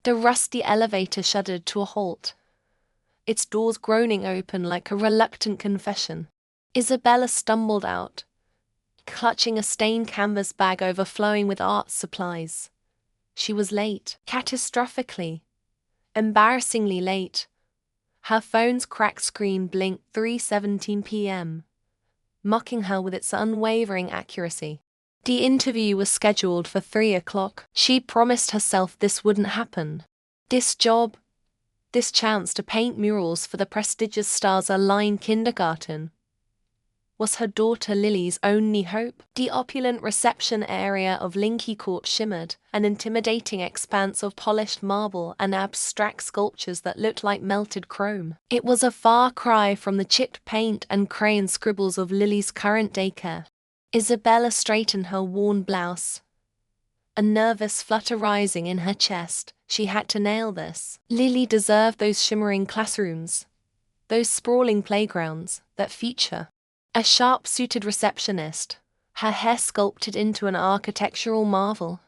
The rusty elevator shuddered to a halt, its doors groaning open like a reluctant confession. Isabella stumbled out, clutching a stained canvas bag overflowing with art supplies. She was late, catastrophically, embarrassingly late. Her phone's cracked screen blinked 3:17 p.m., mocking her with its unwavering accuracy. The interview was scheduled for 3 o'clock. She'd promised herself this wouldn't happen. This job, this chance to paint murals for the prestigious stars-aligned kindergarten, was her daughter Lily's only hope. The opulent reception area of Linky Court shimmered, an intimidating expanse of polished marble and abstract sculptures that looked like melted chrome. It was a far cry from the chipped paint and crayon scribbles of Lily's current daycare. Isabella straightened her worn blouse, a nervous flutter rising in her chest. She had to nail this. Lily deserved those shimmering classrooms, those sprawling playgrounds that feature a sharp-suited receptionist, her hair sculpted into an architectural marvel,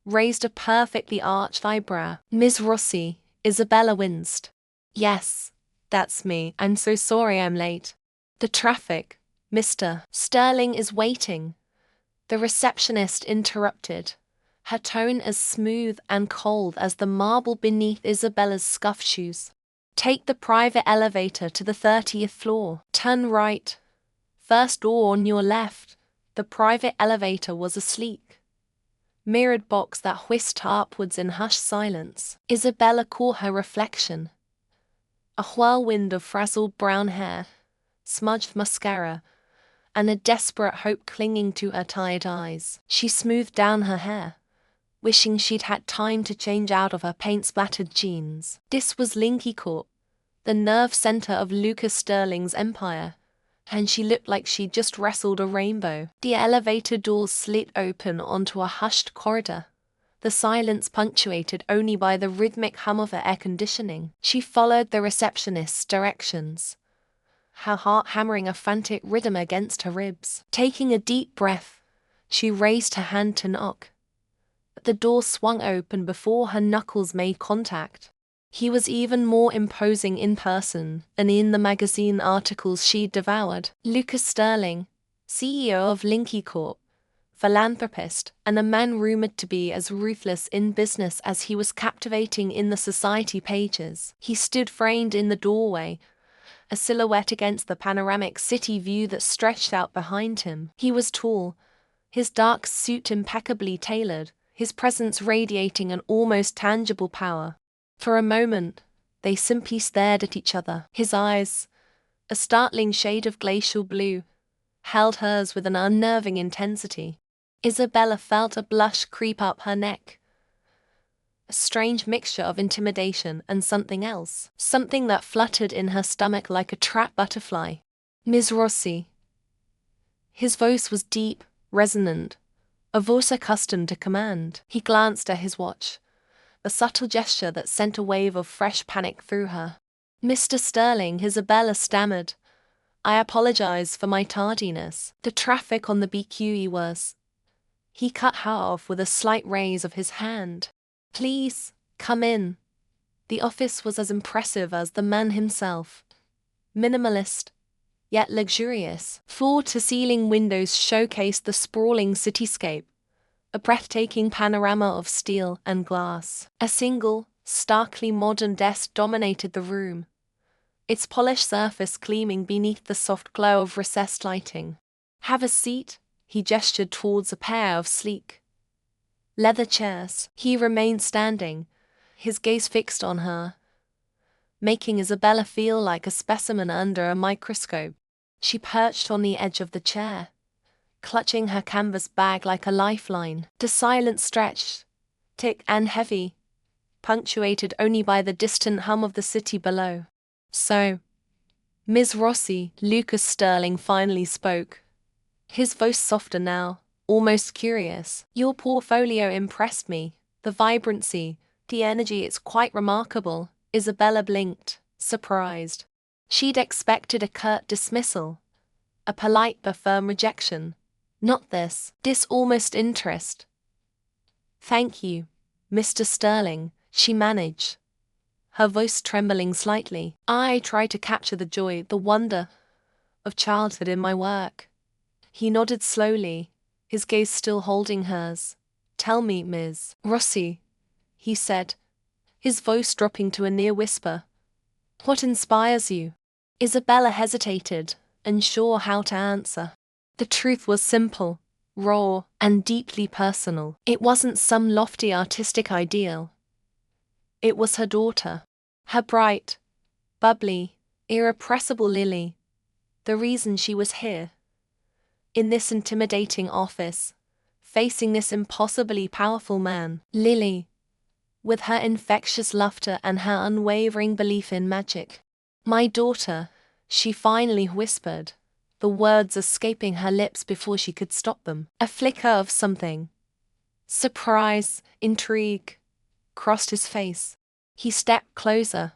raised a perfectly arched eyebrow. "Ms. Rossi," Isabella winced. "Yes, that's me. I'm so sorry I'm late. The traffic. Mr. Sterling is waiting," the receptionist interrupted, her tone as smooth and cold as the marble beneath Isabella's scuffed shoes. "Take the private elevator to the 30th floor. Turn right. First door on your left." The private elevator was a sleek, mirrored box that whisked upwards in hushed silence. Isabella caught her reflection, a whirlwind of frazzled brown hair, smudged mascara, and a desperate hope clinging to her tired eyes. She smoothed down her hair, wishing she'd had time to change out of her paint-splattered jeans. This was Linky Court, the nerve center of Lucas Sterling's empire, and she looked like she'd just wrestled a rainbow. The elevator doors slid open onto a hushed corridor, the silence punctuated only by the rhythmic hum of the air conditioning. She followed the receptionist's directions, her heart hammering a frantic rhythm against her ribs. Taking a deep breath, she raised her hand to knock, but the door swung open before her knuckles made contact. He was even more imposing in person than in the magazine articles she'd devoured. Lucas Sterling, CEO of Linky Corp, philanthropist, and a man rumored to be as ruthless in business as he was captivating in the society pages. He stood framed in the doorway, a silhouette against the panoramic city view that stretched out behind him. He was tall, his dark suit impeccably tailored, his presence radiating an almost tangible power. For a moment, they simply stared at each other. His eyes, a startling shade of glacial blue, held hers with an unnerving intensity. Isabella felt a blush creep up her neck, a strange mixture of intimidation and something else, something that fluttered in her stomach like a trapped butterfly. "Ms. Rossi." His voice was deep, resonant, a voice accustomed to command. He glanced at his watch, a subtle gesture that sent a wave of fresh panic through her. "Mr. Sterling," Isabella stammered. "I apologize for my tardiness. The traffic on the BQE was—" He cut her off with a slight raise of his hand. "Please, come in." The office was as impressive as the man himself. Minimalist, yet luxurious. Floor-to-ceiling windows showcased the sprawling cityscape, a breathtaking panorama of steel and glass. A single, starkly modern desk dominated the room, its polished surface gleaming beneath the soft glow of recessed lighting. "Have a seat," he gestured towards a pair of sleek leather chairs. He remained standing, his gaze fixed on her, making Isabella feel like a specimen under a microscope. She perched on the edge of the chair, clutching her canvas bag like a lifeline. The silence stretched, thick and heavy, punctuated only by the distant hum of the city below. "So, Ms. Rossi," Lucas Sterling finally spoke, his voice softer now, almost curious. "Your portfolio impressed me. The vibrancy, the energy, it's quite remarkable." Isabella blinked, surprised. She'd expected a curt dismissal, a polite but firm rejection. Not this almost interest. "Thank you, Mr. Sterling," she managed, her voice trembling slightly. I try to capture the joy, the wonder of childhood in my work. He nodded slowly, his gaze still holding hers. Tell me, Ms. Rossi, he said, his voice dropping to a near whisper. What inspires you? Isabella hesitated, unsure how to answer. The truth was simple, raw, and deeply personal. It wasn't some lofty artistic ideal. It was her daughter, her bright, bubbly, irrepressible Lily. The reason she was here, in this intimidating office, facing this impossibly powerful man. Lily, with her infectious laughter and her unwavering belief in magic. My daughter, she finally whispered, the words escaping her lips before she could stop them. A flicker of something, surprise, intrigue, crossed his face. He stepped closer,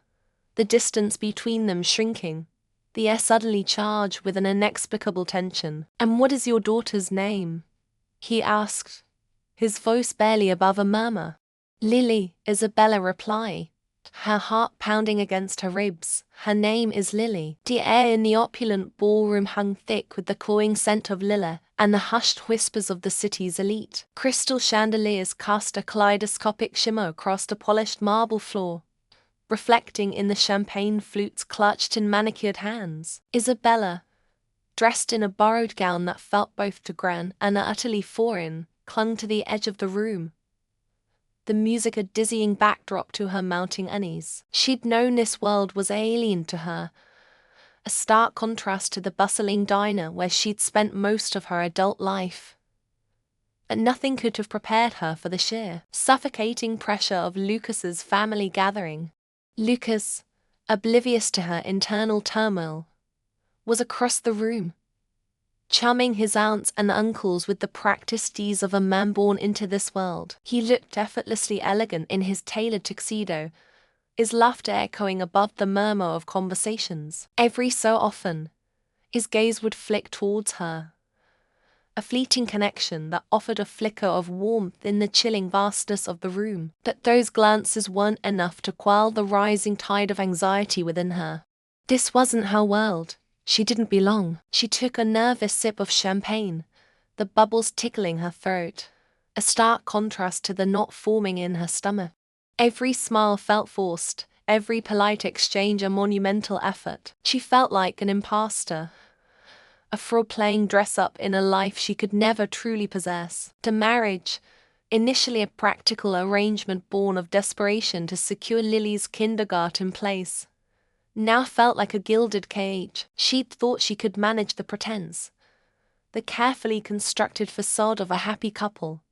the distance between them shrinking, the air suddenly charged with an inexplicable tension. And what is your daughter's name? He asked, his voice barely above a murmur. Lily, Isabella replied, her heart pounding against her ribs. Her name is Lily. The air in the opulent ballroom hung thick with the cloying scent of lilac and the hushed whispers of the city's elite. Crystal chandeliers cast a kaleidoscopic shimmer across the polished marble floor, reflecting in the champagne flutes clutched in manicured hands. Isabella, dressed in a borrowed gown that felt both too grand and utterly foreign, clung to the edge of the room, the music a dizzying backdrop to her mounting unease. She'd known this world was alien to her, a stark contrast to the bustling diner where she'd spent most of her adult life. But nothing could have prepared her for the sheer, suffocating pressure of Lucas's family gathering. Lucas, oblivious to her internal turmoil, was across the room, charming his aunts and uncles with the practiced ease of a man born into this world. He looked effortlessly elegant in his tailored tuxedo, his laughter echoing above the murmur of conversations. Every so often, his gaze would flick towards her, a fleeting connection that offered a flicker of warmth in the chilling vastness of the room. But those glances weren't enough to quell the rising tide of anxiety within her. This wasn't her world. She didn't belong. She took a nervous sip of champagne, the bubbles tickling her throat, a stark contrast to the knot forming in her stomach. Every smile felt forced, every polite exchange a monumental effort. She felt like an imposter, a fraud playing dress-up in a life she could never truly possess. The marriage, initially a practical arrangement born of desperation to secure Lily's kindergarten place, now felt like a gilded cage. She'd thought she could manage the pretense, the carefully constructed facade of a happy couple.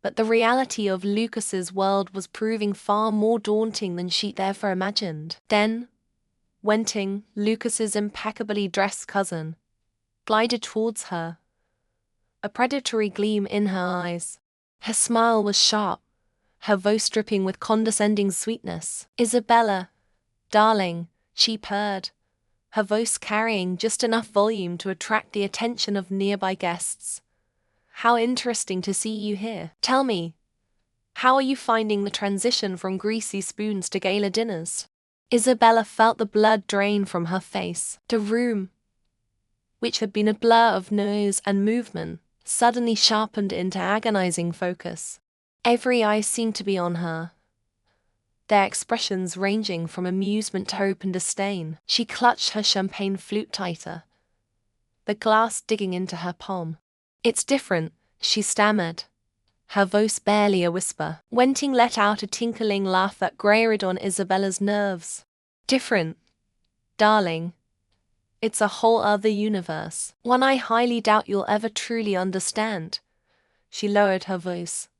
But the reality of Lucas's world was proving far more daunting than she'd ever imagined. Then, Wenting, Lucas's impeccably dressed cousin, glided towards her, a predatory gleam in her eyes. Her smile was sharp, her voice dripping with condescending sweetness. Isabella, darling, she purred, her voice carrying just enough volume to attract the attention of nearby guests. How interesting to see you here. Tell me, how are you finding the transition from greasy spoons to gala dinners? Isabella felt the blood drain from her face. The room, which had been a blur of noise and movement, suddenly sharpened into agonizing focus. Every eye seemed to be on her, their expressions ranging from amusement to hope and disdain. She clutched her champagne flute tighter, the glass digging into her palm. It's different, she stammered, her voice barely a whisper. Wenting let out a tinkling laugh that grated on Isabella's nerves. Different, darling. It's a whole other universe, one I highly doubt you'll ever truly understand. She lowered her voice,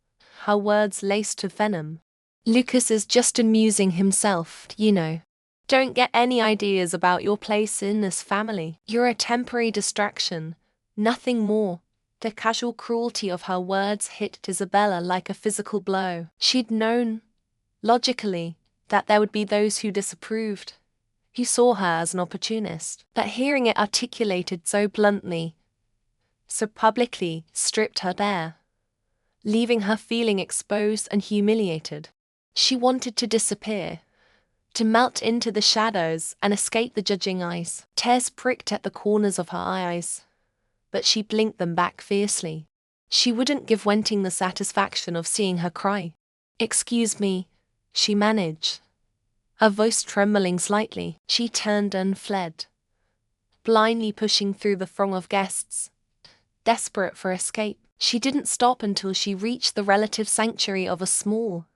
her words laced with venom. Lucas is just amusing himself, you know. Don't get any ideas about your place in this family. You're a temporary distraction, nothing more. The casual cruelty of her words hit Isabella like a physical blow. She'd known, logically, that there would be those who disapproved, who saw her as an opportunist. But hearing it articulated so bluntly, so publicly, stripped her bare, leaving her feeling exposed and humiliated. She wanted to disappear, to melt into the shadows and escape the judging eyes. Tears pricked at the corners of her eyes, but she blinked them back fiercely. She wouldn't give Wenting the satisfaction of seeing her cry. "Excuse me," she managed, her voice trembling slightly. She turned and fled, blindly pushing through the throng of guests, desperate for escape. She didn't stop until she reached the relative sanctuary of a small,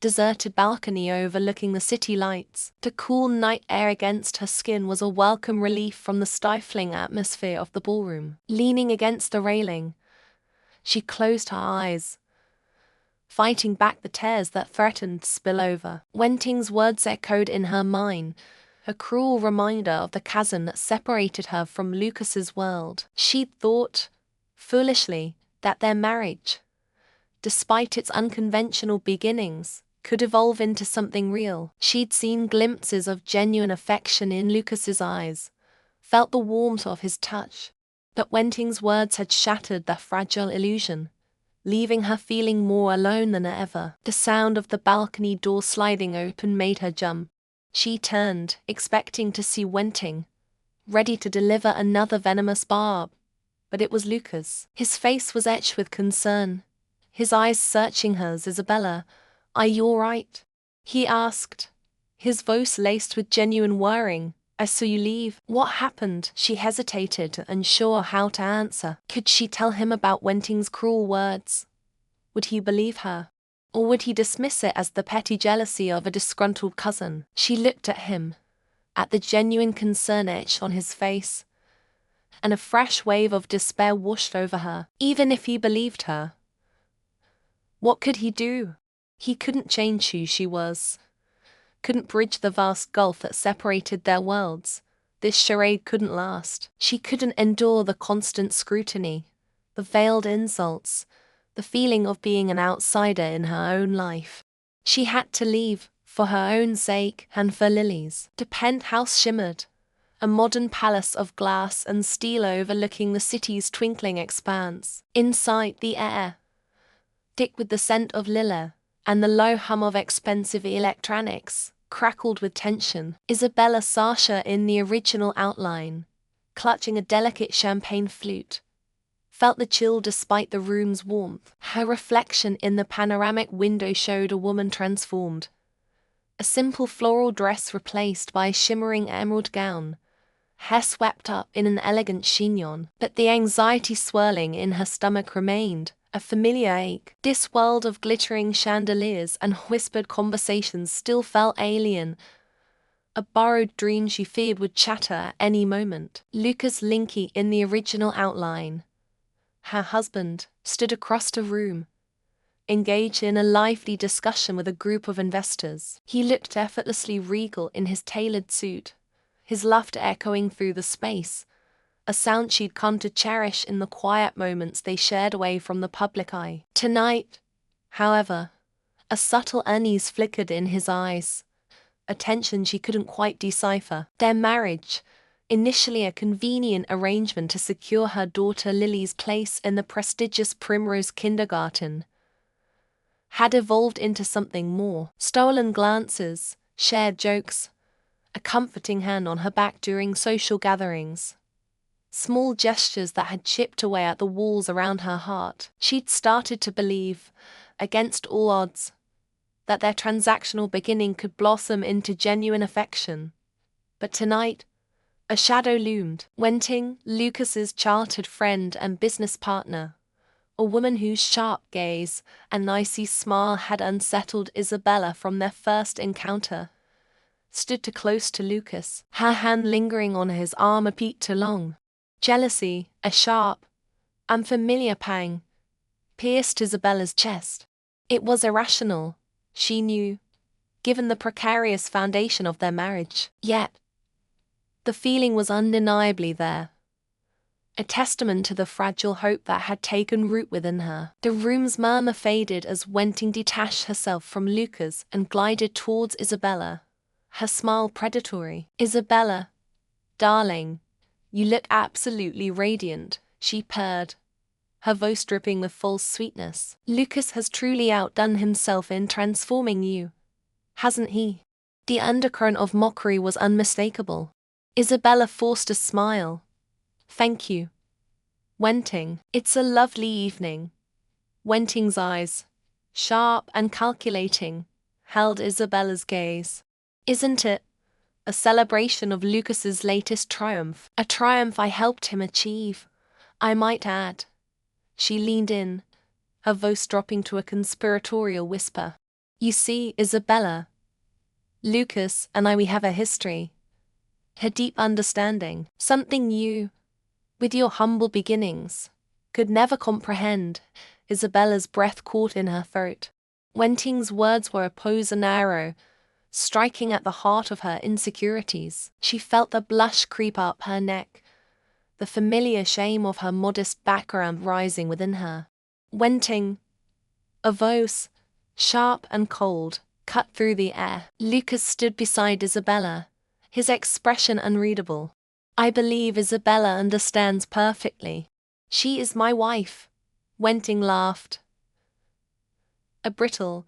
deserted balcony overlooking the city lights. The cool night air against her skin was a welcome relief from the stifling atmosphere of the ballroom. Leaning against the railing, she closed her eyes, fighting back the tears that threatened to spill over. Wenting's words echoed in her mind, a cruel reminder of the chasm that separated her from Lucas's world. She'd thought, foolishly, that their marriage, despite its unconventional beginnings, could evolve into something real. She'd seen glimpses of genuine affection in Lucas's eyes, felt the warmth of his touch, but Wenting's words had shattered that fragile illusion, leaving her feeling more alone than ever. The sound of the balcony door sliding open made her jump. She turned, expecting to see Wenting, ready to deliver another venomous barb, but it was Lucas. His face was etched with concern, his eyes searching hers. "Isabella, are you all right?" he asked, his voice laced with genuine worrying. "I saw you leave. What happened?" She hesitated, unsure how to answer. Could she tell him about Wenting's cruel words? Would he believe her? Or would he dismiss it as the petty jealousy of a disgruntled cousin? She looked at him, at the genuine concern etched on his face, and a fresh wave of despair washed over her. Even if he believed her, what could he do? He couldn't change who she was, couldn't bridge the vast gulf that separated their worlds. This charade couldn't last. She couldn't endure the constant scrutiny, the veiled insults, the feeling of being an outsider in her own life. She had to leave, for her own sake and for Lily's. The penthouse shimmered, a modern palace of glass and steel overlooking the city's twinkling expanse. Inside, the air, thick with the scent of lilac and the low hum of expensive electronics, crackled with tension. Isabella Sasha in the original outline, clutching a delicate champagne flute, felt the chill despite the room's warmth. Her reflection in the panoramic window showed a woman transformed. A simple floral dress replaced by a shimmering emerald gown, hair swept up in an elegant chignon, but the anxiety swirling in her stomach remained, a familiar ache. This world of glittering chandeliers and whispered conversations still felt alien, a borrowed dream she feared would shatter at any moment. Lucas Linky in the original outline, her husband, stood across the room, engaged in a lively discussion with a group of investors. He looked effortlessly regal in his tailored suit, his laughter echoing through the space, a sound she'd come to cherish in the quiet moments they shared away from the public eye. Tonight, however, a subtle unease flickered in his eyes, a tension she couldn't quite decipher. Their marriage, initially a convenient arrangement to secure her daughter Lily's place in the prestigious Primrose Kindergarten, had evolved into something more. Stolen glances, shared jokes, a comforting hand on her back during social gatherings. Small gestures that had chipped away at the walls around her heart. She'd started to believe, against all odds, that their transactional beginning could blossom into genuine affection. But tonight, a shadow loomed. Wenting, Lucas's childhood friend and business partner, a woman whose sharp gaze and icy smile had unsettled Isabella from their first encounter, stood too close to Lucas, her hand lingering on his arm a beat too long. Jealousy, a sharp, unfamiliar pang, pierced Isabella's chest. It was irrational, she knew, given the precarious foundation of their marriage. Yet, the feeling was undeniably there, a testament to the fragile hope that had taken root within her. The room's murmur faded as Wenting detached herself from Lucas and glided towards Isabella, her smile predatory. "Isabella, darling, you look absolutely radiant," she purred, her voice dripping with false sweetness. "Lucas has truly outdone himself in transforming you." hasn't he? The undercurrent of mockery was unmistakable. Isabella forced a smile. Thank you, Wenting. It's a lovely evening. Wenting's eyes, sharp and calculating, held Isabella's gaze. Isn't it? A celebration of Lucas's latest triumph. A triumph I helped him achieve, I might add. She leaned in, her voice dropping to a conspiratorial whisper. You see, Isabella, Lucas and we have a history. A deep understanding, something you, with your humble beginnings, could never comprehend. Isabella's breath caught in her throat. Wenting's words were a poisoned arrow, striking at the heart of her insecurities. She felt the blush creep up her neck, the familiar shame of her modest background rising within her. Wenting, a voice, sharp and cold, cut through the air. Lucas stood beside Isabella, his expression unreadable. I believe Isabella understands perfectly. She is my wife. Wenting laughed. A brittle,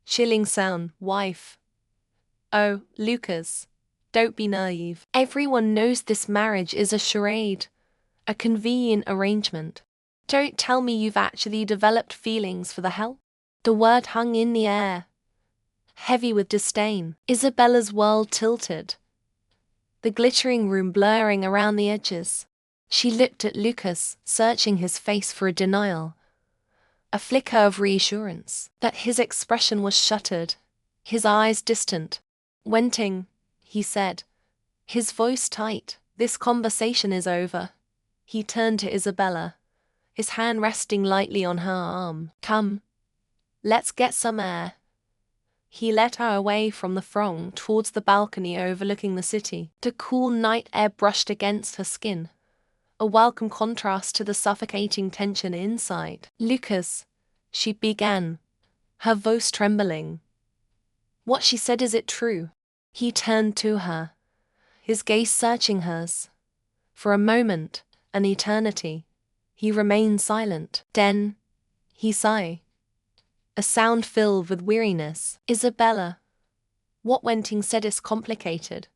chilling sound, wife. Oh, Lucas, don't be naive. Everyone knows this marriage is a charade, a convenient arrangement. Don't tell me you've actually developed feelings for the hell? The word hung in the air, heavy with disdain. Isabella's world tilted, the glittering room blurring around the edges. She looked at Lucas, searching his face for a denial, a flicker of reassurance. But his expression was shuttered, his eyes distant. Wenting, he said, his voice tight, this conversation is over. He turned to Isabella, his hand resting lightly on her arm. Come, let's get some air. He led her away from the throng towards the balcony overlooking the city. The cool night air brushed against her skin, a welcome contrast to the suffocating tension inside. Lucas, she began, her voice trembling. What she said, is it true? He turned to her, his gaze searching hers. For a moment, an eternity, he remained silent. Then, he sighed, a sound filled with weariness. Isabella, what Wenting said is complicated.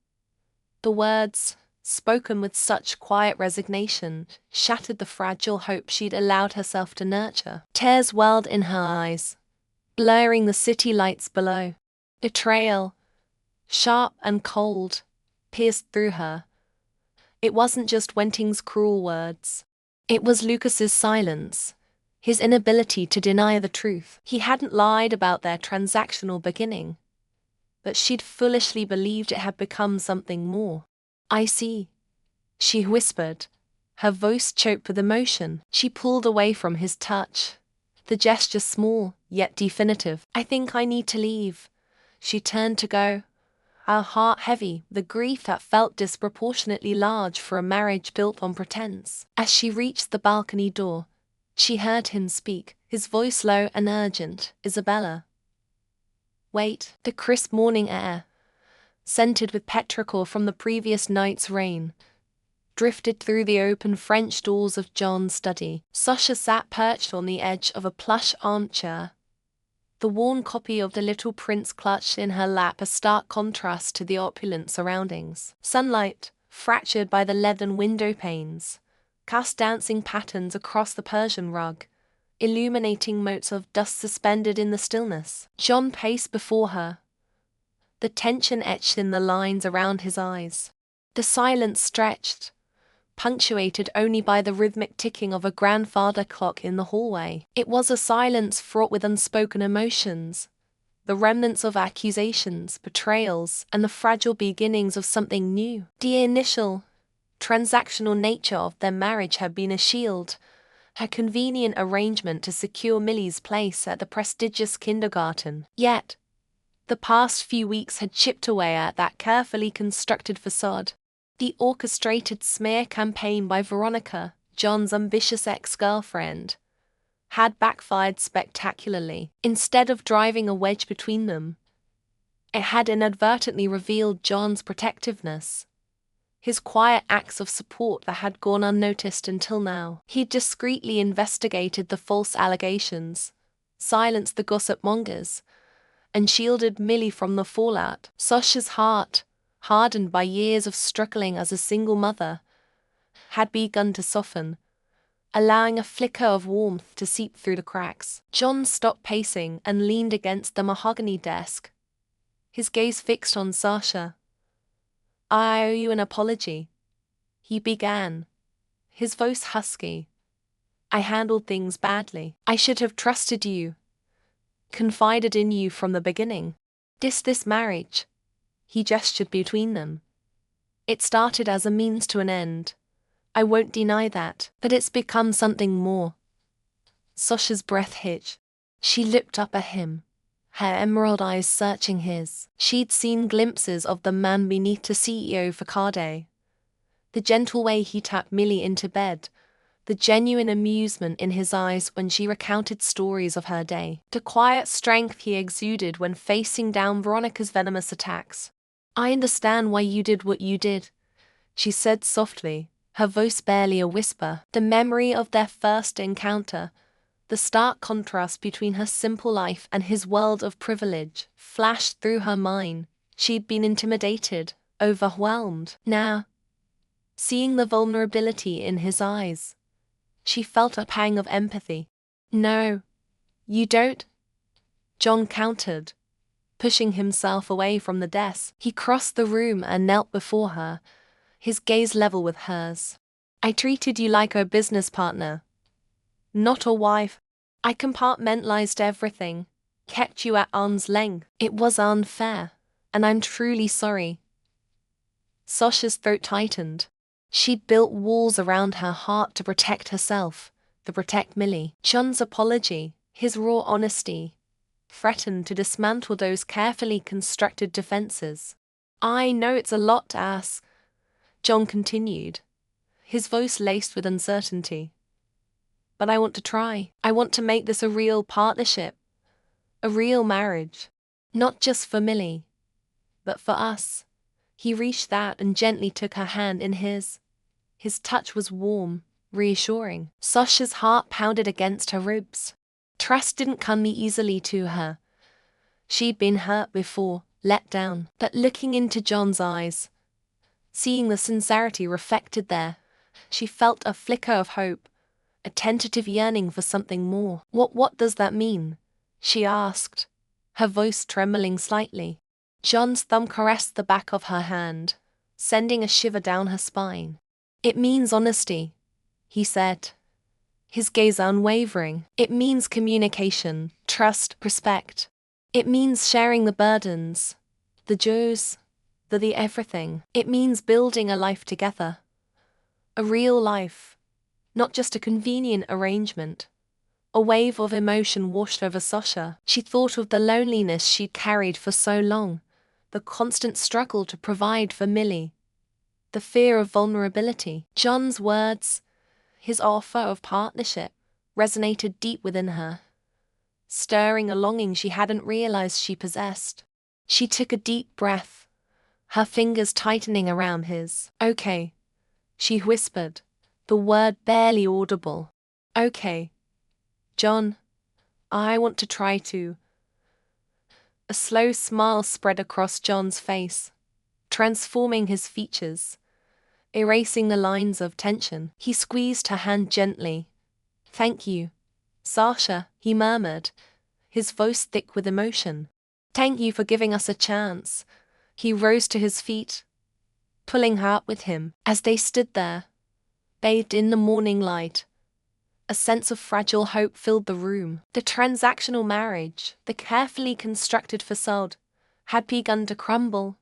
The words, spoken with such quiet resignation, shattered the fragile hope she'd allowed herself to nurture. Tears welled in her eyes, blurring the city lights below. Betrayal, sharp and cold, pierced through her. It wasn't just Wenting's cruel words. It was Lucas's silence, his inability to deny the truth. He hadn't lied about their transactional beginning, but she'd foolishly believed it had become something more. I see, she whispered, her voice choked with emotion. She pulled away from his touch, the gesture small, yet definitive. I think I need to leave. She turned to go, her heart heavy, the grief that felt disproportionately large for a marriage built on pretense. As she reached the balcony door, she heard him speak, his voice low and urgent. Isabella. Wait. The crisp morning air, scented with petrichor from the previous night's rain, drifted through the open French doors of John's study. Sasha sat perched on the edge of a plush armchair, the worn copy of The Little Prince clutched in her lap, a stark contrast to the opulent surroundings. Sunlight, fractured by the leaden window panes, cast dancing patterns across the Persian rug, illuminating motes of dust suspended in the stillness. John paced before her, the tension etched in the lines around his eyes. The silence stretched, punctuated only by the rhythmic ticking of a grandfather clock in the hallway. It was a silence fraught with unspoken emotions, the remnants of accusations, betrayals, and the fragile beginnings of something new. The initial, transactional nature of their marriage had been a shield, a convenient arrangement to secure Millie's place at the prestigious kindergarten. Yet, the past few weeks had chipped away at that carefully constructed facade. The orchestrated smear campaign by Veronica, John's ambitious ex-girlfriend, had backfired spectacularly. Instead of driving a wedge between them, it had inadvertently revealed John's protectiveness, his quiet acts of support that had gone unnoticed until now. He discreetly investigated the false allegations, silenced the gossip mongers, and shielded Millie from the fallout. Sasha's heart, hardened by years of struggling as a single mother, had begun to soften, allowing a flicker of warmth to seep through the cracks. John stopped pacing and leaned against the mahogany desk, his gaze fixed on Sasha. "I owe you an apology," he began, his voice husky. "I handled things badly. I should have trusted you, confided in you from the beginning. This marriage," he gestured between them. "It started as a means to an end. I won't deny that, but it's become something more." Sasha's breath hitched. She looked up at him, her emerald eyes searching his. She'd seen glimpses of the man beneath the CEO facade. The gentle way he tapped Millie into bed, the genuine amusement in his eyes when she recounted stories of her day, the quiet strength he exuded when facing down Veronica's venomous attacks. "I understand why you did what you did," she said softly, her voice barely a whisper. The memory of their first encounter, the stark contrast between her simple life and his world of privilege, flashed through her mind. She'd been intimidated, overwhelmed. Now, seeing the vulnerability in his eyes, she felt a pang of empathy. "No, you don't," John countered, pushing himself away from the desk. He crossed the room and knelt before her, his gaze level with hers. "I treated you like a business partner, not a wife. I compartmentalized everything, kept you at arm's length. It was unfair, and I'm truly sorry." Sasha's throat tightened. She'd built walls around her heart to protect herself, to protect Millie. John's apology, his raw honesty, threatened to dismantle those carefully constructed defenses. "I know it's a lot to ask," John continued, his voice laced with uncertainty. "But I want to try. I want to make this a real partnership, a real marriage. Not just for Millie, but for us." He reached out and gently took her hand in his. His touch was warm, reassuring. Sasha's heart pounded against her ribs. Trust didn't come easily to her. She'd been hurt before, let down. But looking into John's eyes, seeing the sincerity reflected there, she felt a flicker of hope, a tentative yearning for something more. What does that mean?" she asked, her voice trembling slightly. John's thumb caressed the back of her hand, sending a shiver down her spine. "It means honesty," he said, his gaze unwavering. "It means communication, trust, respect. It means sharing the burdens, the joys, the everything. It means building a life together. A real life, not just a convenient arrangement." A wave of emotion washed over Sasha. She thought of the loneliness she'd carried for so long, the constant struggle to provide for Millie, the fear of vulnerability. John's words, his offer of partnership, resonated deep within her, stirring a longing she hadn't realized she possessed. She took a deep breath, her fingers tightening around his. "Okay," she whispered, the word barely audible. "Okay, John, I want to try to." A slow smile spread across John's face, transforming his features, erasing the lines of tension. He squeezed her hand gently. "Thank you, Sasha," he murmured, his voice thick with emotion. "Thank you for giving us a chance." He rose to his feet, pulling her up with him. As they stood there, bathed in the morning light, a sense of fragile hope filled the room. The transactional marriage, the carefully constructed facade, had begun to crumble,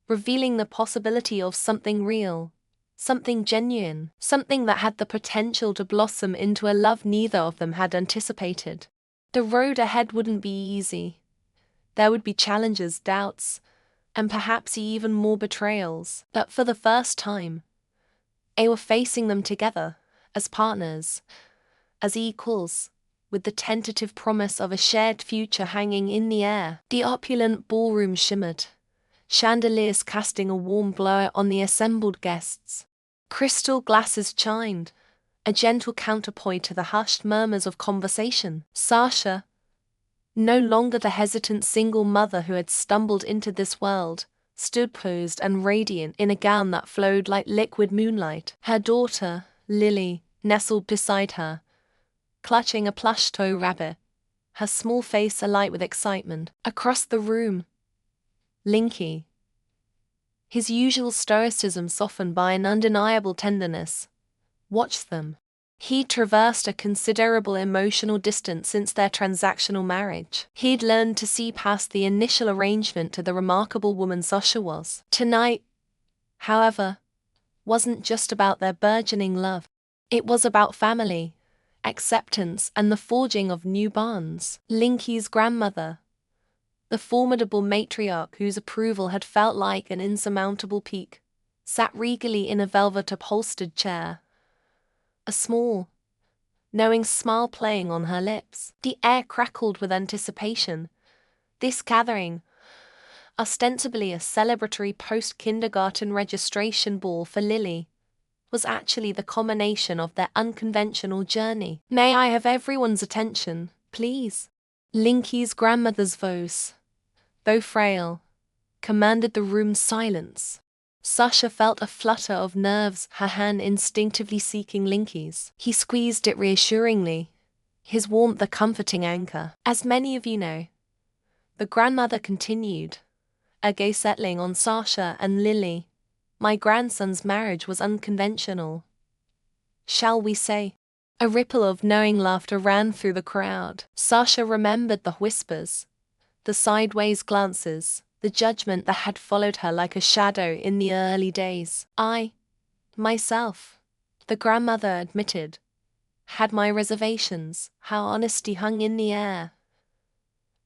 revealing the possibility of something real, something genuine, something that had the potential to blossom into a love neither of them had anticipated. The road ahead wouldn't be easy. There would be challenges, doubts, and perhaps even more betrayals. But for the first time, they were facing them together, as partners, as equals, with the tentative promise of a shared future hanging in the air. The opulent ballroom shimmered, chandeliers casting a warm glow on the assembled guests. Crystal glasses chimed, a gentle counterpoint to the hushed murmurs of conversation. Sasha, no longer the hesitant single mother who had stumbled into this world, stood posed and radiant in a gown that flowed like liquid moonlight. Her daughter, Lily, nestled beside her, clutching a plush toy rabbit, her small face alight with excitement. Across the room, Linky, his usual stoicism softened by an undeniable tenderness, watched them. He'd traversed a considerable emotional distance since their transactional marriage. He'd learned to see past the initial arrangement to the remarkable woman Sasha was. Tonight, however, wasn't just about their burgeoning love. It was about family, acceptance, and the forging of new bonds. Linky's grandmother, the formidable matriarch whose approval had felt like an insurmountable peak, sat regally in a velvet-upholstered chair, a small, knowing smile playing on her lips. The air crackled with anticipation. This gathering, ostensibly a celebratory post-kindergarten registration ball for Lily, was actually the culmination of their unconventional journey. "May I have everyone's attention, please?" Linky's grandmother's voice, though frail, commanded the room's silence. Sasha felt a flutter of nerves, her hand instinctively seeking Linky's. He squeezed it reassuringly, his warmth a comforting anchor. "As many of you know," the grandmother continued, a gaze settling on Sasha and Lily, "my grandson's marriage was unconventional. Shall we say?" A ripple of knowing laughter ran through the crowd. Sasha remembered the whispers, the sideways glances, the judgment that had followed her like a shadow in the early days. "I, myself," the grandmother admitted, "had my reservations." How honesty hung in the air.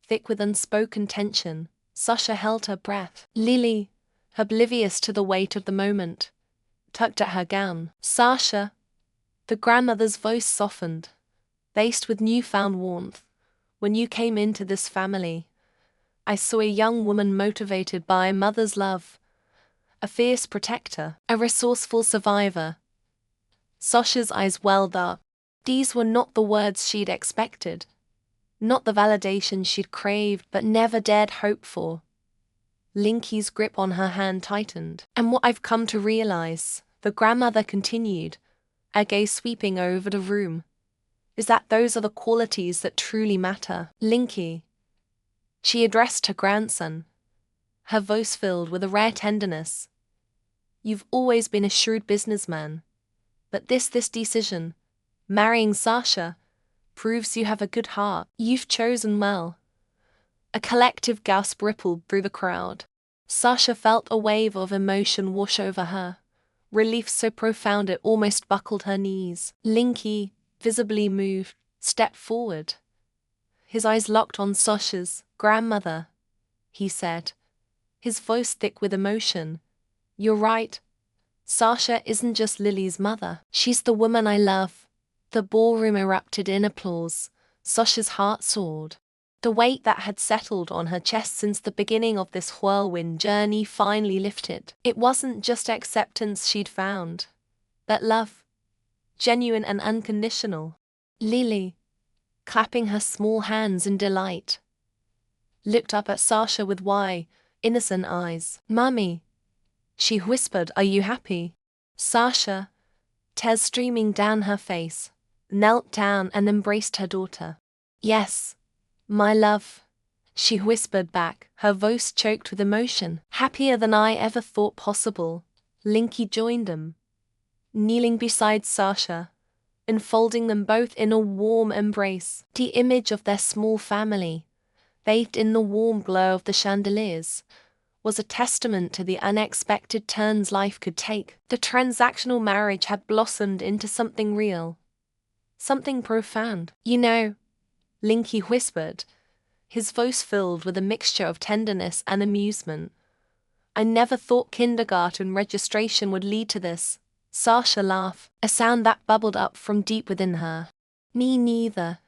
Thick with unspoken tension, Sasha held her breath. Lily, oblivious to the weight of the moment, tugged at her gown. "Sasha," the grandmother's voice softened, laced with newfound warmth, "when you came into this family, I saw a young woman motivated by a mother's love, a fierce protector, a resourceful survivor." Sasha's eyes welled up. These were not the words she'd expected, not the validation she'd craved but never dared hope for. Linky's grip on her hand tightened. "And what I've come to realize," the grandmother continued, her gaze sweeping over the room, "is that those are the qualities that truly matter. Linky," she addressed her grandson, her voice filled with a rare tenderness, "you've always been a shrewd businessman, but this decision, marrying Sasha, proves you have a good heart. You've chosen well." A collective gasp rippled through the crowd. Sasha felt a wave of emotion wash over her, relief so profound it almost buckled her knees. Linky, visibly moved, stepped forward. His eyes locked on Sasha's. "Grandmother," he said, his voice thick with emotion, "you're right. Sasha isn't just Lily's mother. She's the woman I love." The ballroom erupted in applause. Sasha's heart soared. The weight that had settled on her chest since the beginning of this whirlwind journey finally lifted. It wasn't just acceptance she'd found, but love, genuine and unconditional. Lily, clapping her small hands in delight, looked up at Sasha with wide, innocent eyes. "Mummy," she whispered, "are you happy?" Sasha, tears streaming down her face, knelt down and embraced her daughter. "Yes, my love," she whispered back, her voice choked with emotion. "Happier than I ever thought possible." Linky joined them, kneeling beside Sasha, enfolding them both in a warm embrace. The image of their small family, bathed in the warm glow of the chandeliers, was a testament to the unexpected turns life could take. The transactional marriage had blossomed into something real, something profound. "You know," Linky whispered, his voice filled with a mixture of tenderness and amusement, "I never thought kindergarten registration would lead to this." Sasha laughed, a sound that bubbled up from deep within her. "Me neither,"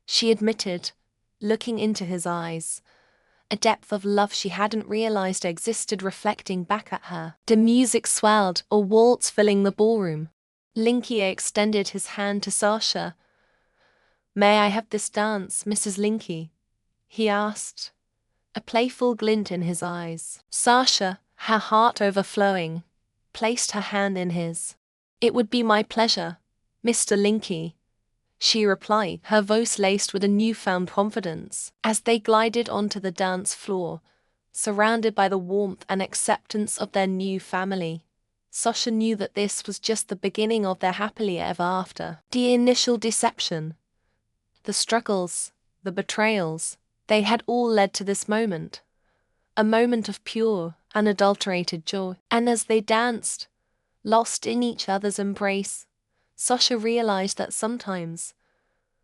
she admitted, looking into his eyes, a depth of love she hadn't realized existed reflecting back at her. The music swelled, a waltz filling the ballroom. Linky extended his hand to Sasha. "May I have this dance, Mrs. Linky?" he asked, a playful glint in his eyes. Sasha, her heart overflowing, placed her hand in his. "It would be my pleasure, Mr. Linky," she replied, her voice laced with a newfound confidence. As they glided onto the dance floor, surrounded by the warmth and acceptance of their new family, Sasha knew that this was just the beginning of their happily ever after. The initial deception, the struggles, the betrayals, they had all led to this moment. A moment of pure, unadulterated joy. And as they danced, lost in each other's embrace, Sasha realized that sometimes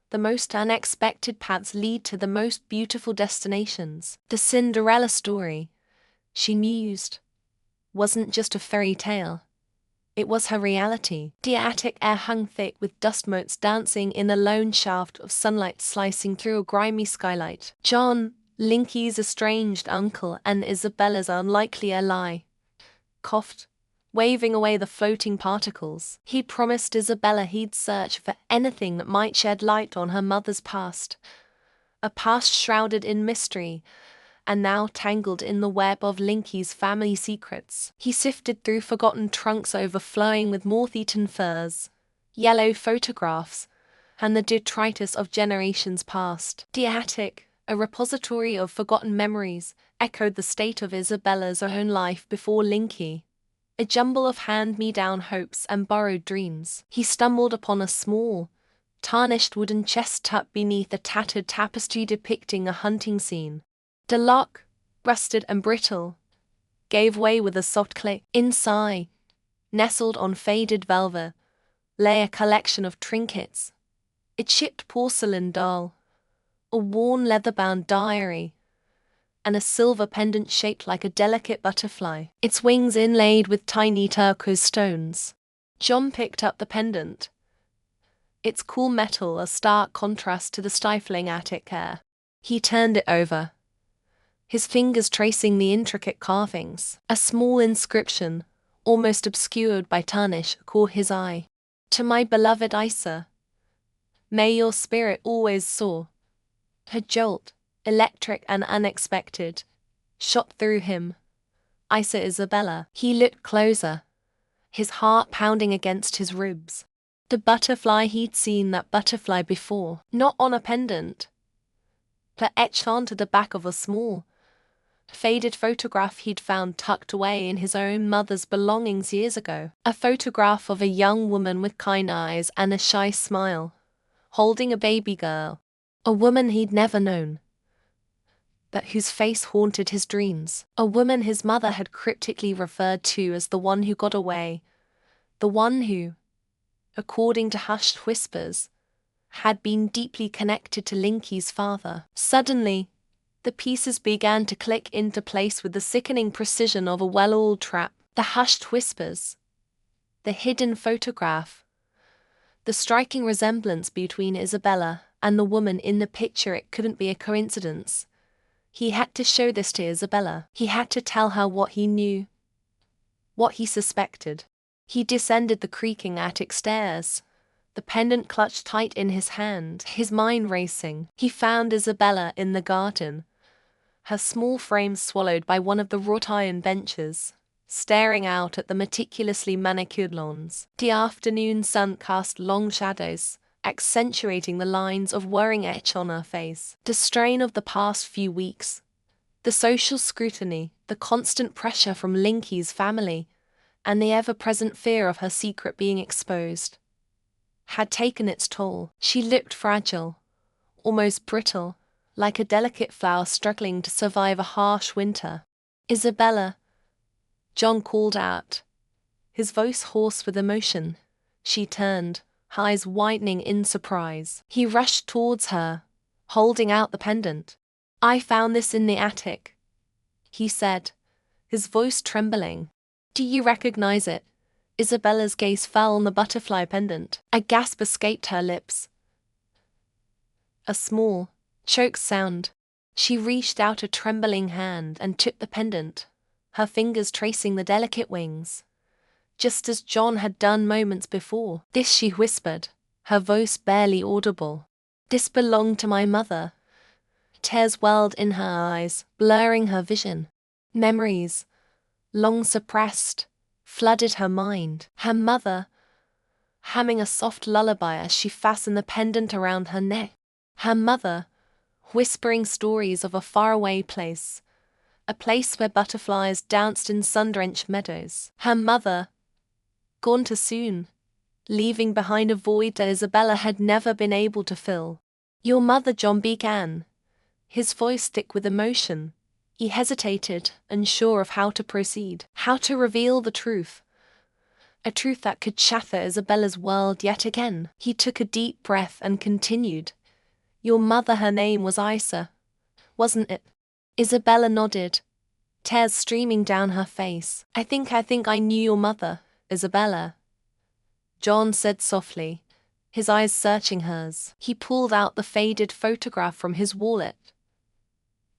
the most unexpected paths lead to the most beautiful destinations. The Cinderella story, she mused, wasn't just a fairy tale. It was her reality. The attic air hung thick with dust motes dancing in a lone shaft of sunlight slicing through a grimy skylight. John, Linky's estranged uncle and Isabella's unlikely ally, coughed, waving away the floating particles. He promised Isabella he'd search for anything that might shed light on her mother's past, a past shrouded in mystery, and now tangled in the web of Linky's family secrets. He sifted through forgotten trunks overflowing with moth-eaten furs, yellow photographs, and the detritus of generations past. The attic, a repository of forgotten memories, echoed the state of Isabella's own life before Linky, a jumble of hand-me-down hopes and borrowed dreams. He stumbled upon a small, tarnished wooden chest tucked beneath a tattered tapestry depicting a hunting scene. The lock, rusted and brittle, gave way with a soft click. Inside, nestled on faded velvet, lay a collection of trinkets, a chipped porcelain doll, a worn leather-bound diary, and a silver pendant shaped like a delicate butterfly, its wings inlaid with tiny turquoise stones. John picked up the pendant, its cool metal a stark contrast to the stifling attic air. He turned it over, his fingers tracing the intricate carvings. A small inscription, almost obscured by tarnish, caught his eye. "To my beloved Isa, may your spirit always soar." Her jolt, electric and unexpected, shot through him. Isa Isabella. He looked closer, his heart pounding against his ribs. The butterfly, he'd seen that butterfly before, not on a pendant, but etched onto the back of a small, faded photograph he'd found tucked away in his own mother's belongings years ago. A photograph of a young woman with kind eyes and a shy smile, holding a baby girl. A woman he'd never known, but whose face haunted his dreams. A woman his mother had cryptically referred to as the one who got away, the one who, according to hushed whispers, had been deeply connected to Linky's father. Suddenly, the pieces began to click into place with the sickening precision of a well-oiled trap. The hushed whispers, the hidden photograph, the striking resemblance between Isabella and the woman in the picture. It couldn't be a coincidence. He had to show this to Isabella. He had to tell her what he knew, what he suspected. He descended the creaking attic stairs, the pendant clutched tight in his hand, his mind racing. He found Isabella in the garden, her small frame swallowed by one of the wrought iron benches, staring out at the meticulously manicured lawns. The afternoon sun cast long shadows, accentuating the lines of worrying etch on her face. The strain of the past few weeks, the social scrutiny, the constant pressure from Linky's family, and the ever-present fear of her secret being exposed, had taken its toll. She looked fragile, almost brittle, like a delicate flower struggling to survive a harsh winter. "Isabella," John called out, his voice hoarse with emotion. She turned, her eyes widening in surprise. He rushed towards her, holding out the pendant. "I found this in the attic," he said, his voice trembling. "Do you recognize it?" Isabella's gaze fell on the butterfly pendant. A gasp escaped her lips, a small, choked sound. She reached out a trembling hand and took the pendant, her fingers tracing the delicate wings, just as John had done moments before. "This," she whispered, her voice barely audible. "This belonged to my mother. Tears welled in her eyes, blurring her vision. Memories, long suppressed, flooded her mind. Her mother, humming a soft lullaby as she fastened the pendant around her neck. Her mother, whispering stories of a faraway place, a place where butterflies danced in sun-drenched meadows. Her mother, gone too soon, leaving behind a void that Isabella had never been able to fill. Your mother, John began, his voice thick with emotion. He hesitated, unsure of how to proceed, how to reveal the truth. A truth that could shatter Isabella's world yet again. He took a deep breath and continued. Your mother, her name was Isa, wasn't it? Isabella nodded, tears streaming down her face. I think I knew your mother, Isabella, John said softly, his eyes searching hers. He pulled out the faded photograph from his wallet,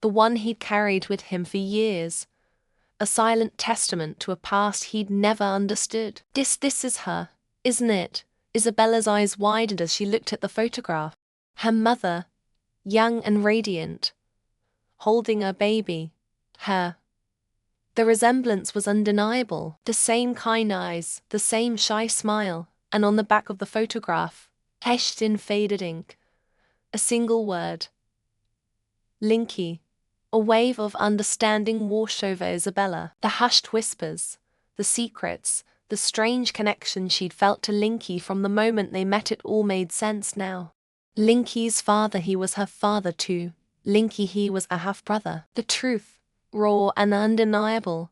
the one he'd carried with him for years, a silent testament to a past he'd never understood. This is her, isn't it? Isabella's eyes widened as she looked at the photograph. Her mother, young and radiant, holding a baby, her. The resemblance was undeniable. The same kind eyes, the same shy smile, and on the back of the photograph, etched in faded ink, a single word. Linky. A wave of understanding washed over Isabella. The hushed whispers, the secrets, the strange connection she'd felt to Linky from the moment they met, it all made sense now. Linky's father, he was her father too. Linky, he was a half-brother. The truth, raw and undeniable,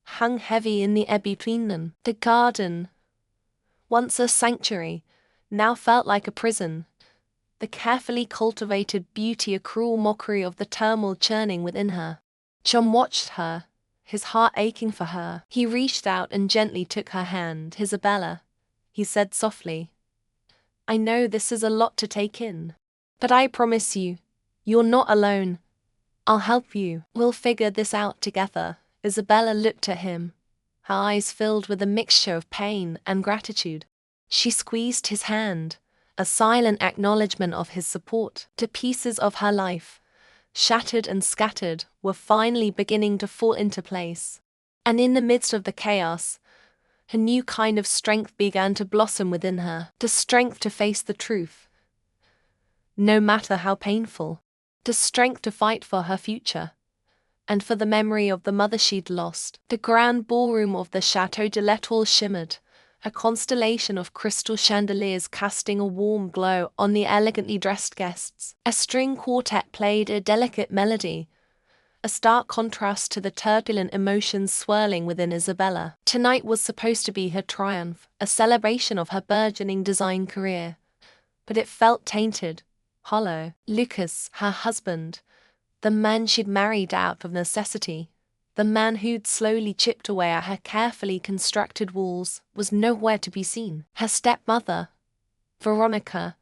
hung heavy in the air between them. The garden, once a sanctuary, now felt like a prison. The carefully cultivated beauty a cruel mockery of the turmoil churning within her. John watched her, his heart aching for her. He reached out and gently took her hand. Isabella, he said softly, I know this is a lot to take in, but I promise you, you're not alone. I'll help you. We'll figure this out together. Isabella looked at him, her eyes filled with a mixture of pain and gratitude. She squeezed his hand, a silent acknowledgement of his support. The pieces of her life, shattered and scattered, were finally beginning to fall into place. And in the midst of the chaos, a new kind of strength began to blossom within her. The strength to face the truth, no matter how painful. The strength to fight for her future, and for the memory of the mother she'd lost. The grand ballroom of the Chateau de l'Etoile shimmered, a constellation of crystal chandeliers casting a warm glow on the elegantly dressed guests. A string quartet played a delicate melody, a stark contrast to the turbulent emotions swirling within Isabella. Tonight was supposed to be her triumph, a celebration of her burgeoning design career, but it felt tainted, hollow. Lucas, her husband, the man she'd married out of necessity, the man who'd slowly chipped away at her carefully constructed walls, was nowhere to be seen. Her stepmother, Veronica,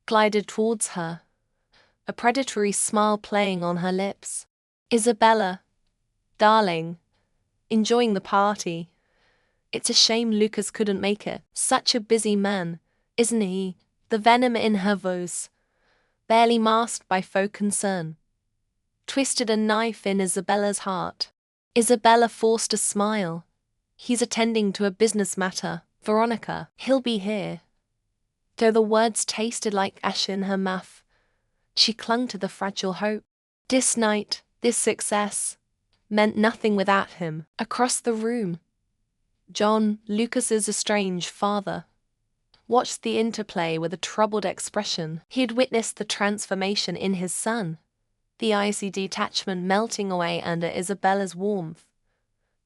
glided towards her, a predatory smile playing on her lips. Isabella, darling, enjoying the party. It's a shame Lucas couldn't make it. Such a busy man, isn't he? The venom in her voice, barely masked by faux concern, twisted a knife in Isabella's heart. Isabella forced a smile. He's attending to a business matter, Veronica. He'll be here. Though the words tasted like ash in her mouth, she clung to the fragile hope. This night, this success, meant nothing without him. Across the room, John, Lucas's estranged father, watched the interplay with a troubled expression. He had witnessed the transformation in his son, the icy detachment melting away under Isabella's warmth,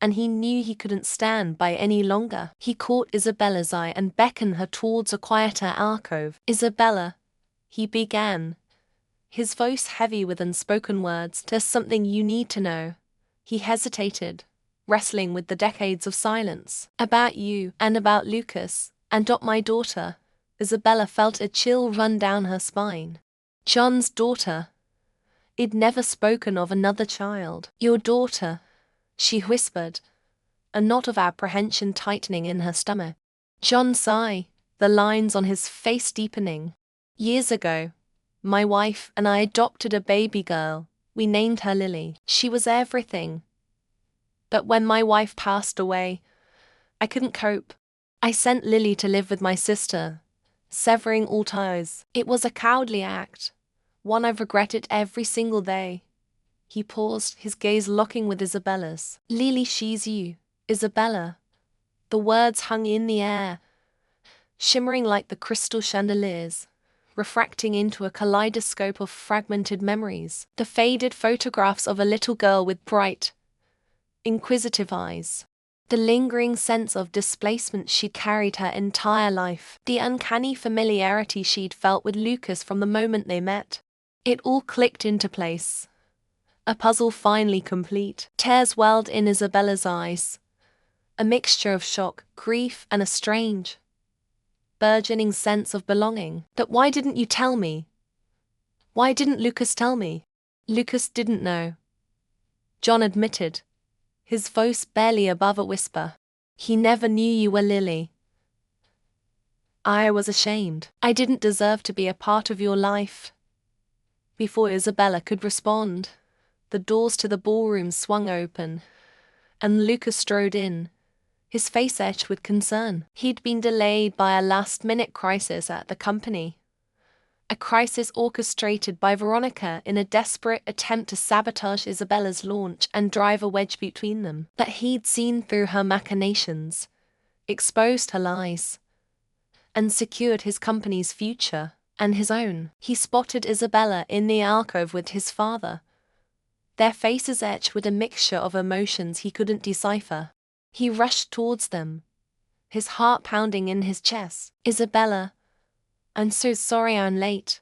and he knew he couldn't stand by any longer. He caught Isabella's eye and beckoned her towards a quieter alcove. Isabella, he began, his voice heavy with unspoken words. There's something you need to know. He hesitated, wrestling with the decades of silence. About you, and about Lucas, and my daughter. Isabella felt a chill run down her spine. John's daughter. He'd never spoken of another child. Your daughter, she whispered, a knot of apprehension tightening in her stomach. John sighed, the lines on his face deepening. Years ago, My wife and I adopted a baby girl. We named her Lily. She was everything. But when my wife passed away, I couldn't cope. I sent Lily to live with my sister, severing all ties. It was a cowardly act, one I've regretted every single day. He paused, his gaze locking with Isabella's. Lily, she's you, Isabella. The words hung in the air, shimmering like the crystal chandeliers, refracting into a kaleidoscope of fragmented memories. The faded photographs of a little girl with bright, inquisitive eyes. The lingering sense of displacement she'd carried her entire life. The uncanny familiarity she'd felt with Lucas from the moment they met. It all clicked into place. A puzzle finally complete. Tears welled in Isabella's eyes. A mixture of shock, grief, and a strange, burgeoning sense of belonging. But why didn't you tell me? Why didn't Lucas tell me? Lucas didn't know, John admitted, his voice barely above a whisper. He never knew you were Lily. I was ashamed. I didn't deserve to be a part of your life. Before Isabella could respond, the doors to the ballroom swung open, and Lucas strode in, his face etched with concern. He'd been delayed by a last-minute crisis at the company. A crisis orchestrated by Veronica in a desperate attempt to sabotage Isabella's launch and drive a wedge between them. But he'd seen through her machinations, exposed her lies, and secured his company's future and his own. He spotted Isabella in the alcove with his father, their faces etched with a mixture of emotions he couldn't decipher. He rushed towards them, his heart pounding in his chest. Isabella, I'm so sorry I'm late.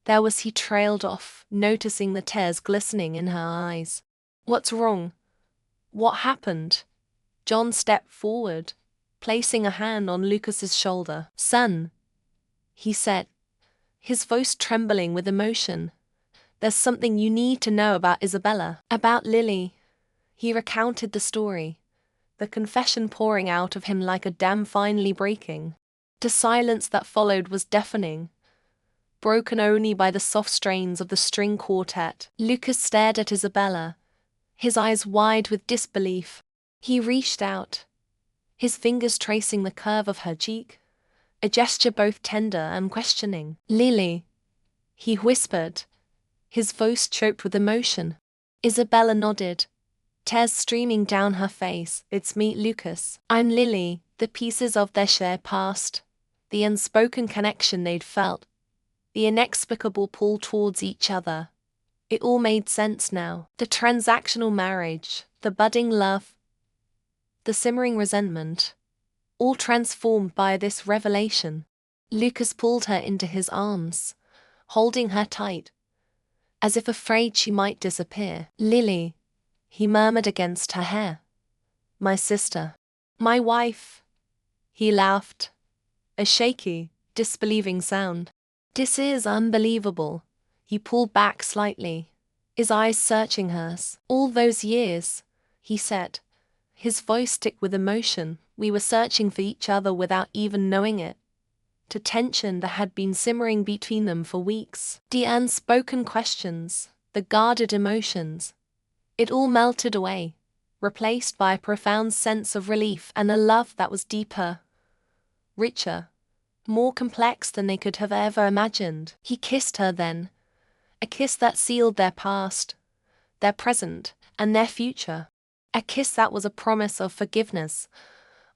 There was he trailed off, noticing the tears glistening in her eyes. What's wrong? What happened? John stepped forward, placing a hand on Lucas's shoulder. Son, he said, his voice trembling with emotion. There's something you need to know about Isabella. About Lily. He recounted the story, the confession pouring out of him like a dam finally breaking. The silence that followed was deafening, broken only by the soft strains of the string quartet. Lucas stared at Isabella, his eyes wide with disbelief. He reached out, his fingers tracing the curve of her cheek, a gesture both tender and questioning. Lily, he whispered, his voice choked with emotion. Isabella nodded, tears streaming down her face. It's me, Lucas. I'm Lily. The pieces of their shared past, the unspoken connection they'd felt, the inexplicable pull towards each other. It all made sense now. The transactional marriage, the budding love, the simmering resentment, all transformed by this revelation. Lucas pulled her into his arms, holding her tight, as if afraid she might disappear. Lily, he murmured against her hair. My sister. My wife. He laughed, a shaky, disbelieving sound. This is unbelievable. He pulled back slightly, his eyes searching hers. All those years, he said, his voice thick with emotion, we were searching for each other without even knowing it. The tension that had been simmering between them for weeks, the unspoken questions, the guarded emotions, it all melted away, replaced by a profound sense of relief and a love that was deeper, richer, more complex than they could have ever imagined. He kissed her then, a kiss that sealed their past, their present, and their future. A kiss that was a promise of forgiveness,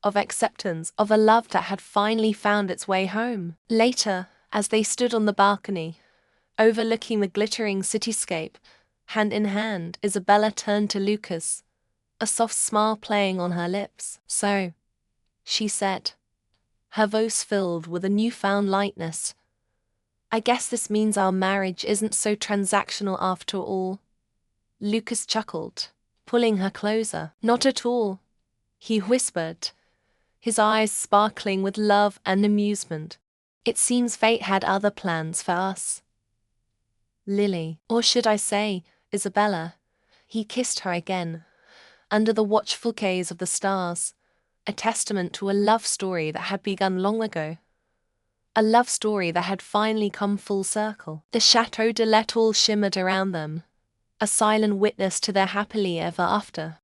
of acceptance, of a love that had finally found its way home. Later, as they stood on the balcony, overlooking the glittering cityscape, hand in hand, Isabella turned to Lucas, a soft smile playing on her lips. So, she said, her voice filled with a newfound lightness, I guess this means our marriage isn't so transactional after all. Lucas chuckled, pulling her closer. Not at all, he whispered, his eyes sparkling with love and amusement. It seems fate had other plans for us. Lily, or should I say, Isabella. He kissed her again, under the watchful gaze of the stars, a testament to a love story that had begun long ago. A love story that had finally come full circle. The Chateau de l'Etoile shimmered around them, a silent witness to their happily ever after.